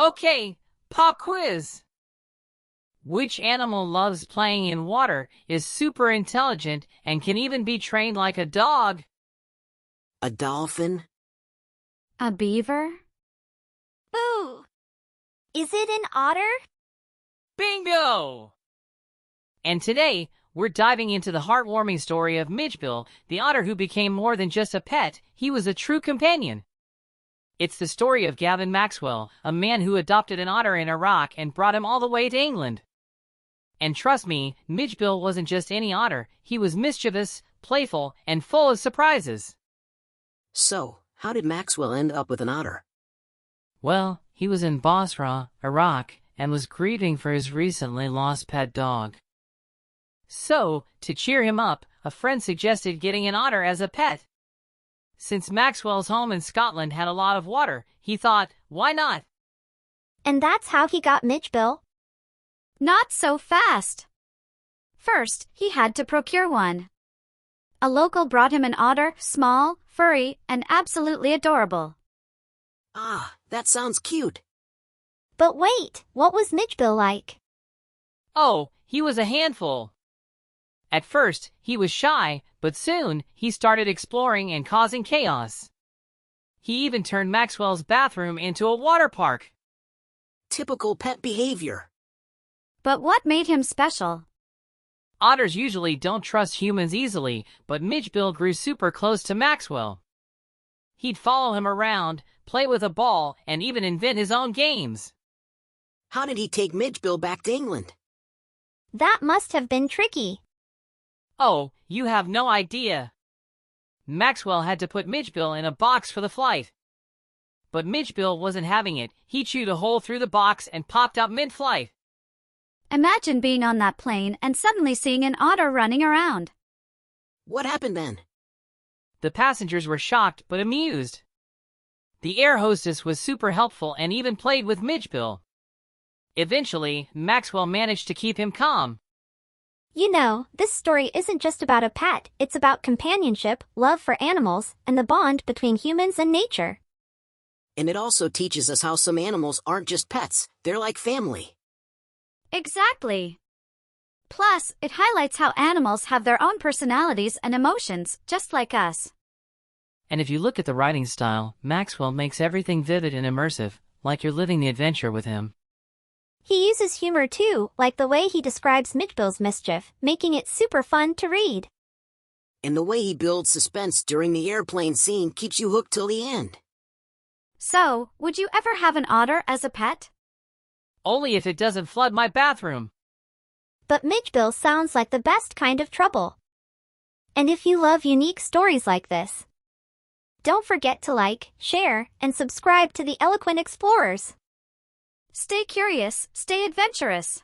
Okay, pop quiz. Which animal loves playing in water, is super intelligent, and can even be trained like a dog? A dolphin? A beaver? Ooh! Is it an otter? Bingo! And today, we're diving into the heartwarming story of Mijbil, the otter who became more than just a pet, he was a true companion. It's the story of Gavin Maxwell, a man who adopted an otter in Iraq and brought him all the way to England. And trust me, Mijbil wasn't just any otter, he was mischievous, playful, and full of surprises. So, how did Maxwell end up with an otter? Well, he was in Basra, Iraq, and was grieving for his recently lost pet dog. So, to cheer him up, a friend suggested getting an otter as a pet. Since Maxwell's home in Scotland had a lot of water, he thought, why not? And that's how he got Mijbil? Not so fast. First, he had to procure one. A local brought him an otter, small, furry, and absolutely adorable. Ah, that sounds cute. But wait, what was Mijbil like? Oh, he was a handful. At first, he was shy, but soon, he started exploring and causing chaos. He even turned Maxwell's bathroom into a water park. Typical pet behavior. But what made him special? Otters usually don't trust humans easily, but Mijbil grew super close to Maxwell. He'd follow him around, play with a ball, and even invent his own games. How did he take Mijbil back to England? That must have been tricky. Oh, you have no idea. Maxwell had to put Mijbil in a box for the flight. But Mijbil wasn't having it. He chewed a hole through the box and popped out mid-flight. Imagine being on that plane and suddenly seeing an otter running around. What happened then? The passengers were shocked but amused. The air hostess was super helpful and even played with Mijbil. Eventually, Maxwell managed to keep him calm. You know, this story isn't just about a pet, it's about companionship, love for animals, and the bond between humans and nature. And it also teaches us how some animals aren't just pets, they're like family. Exactly. Plus, it highlights how animals have their own personalities and emotions, just like us. And if you look at the writing style, Maxwell makes everything vivid and immersive, like you're living the adventure with him. He uses humor too, like the way he describes Mijbil's mischief, making it super fun to read. And the way he builds suspense during the airplane scene keeps you hooked till the end. So, would you ever have an otter as a pet? Only if it doesn't flood my bathroom. But Mijbil sounds like the best kind of trouble. And if you love unique stories like this, don't forget to like, share, and subscribe to the Eloquent Explorers. Stay curious, stay adventurous.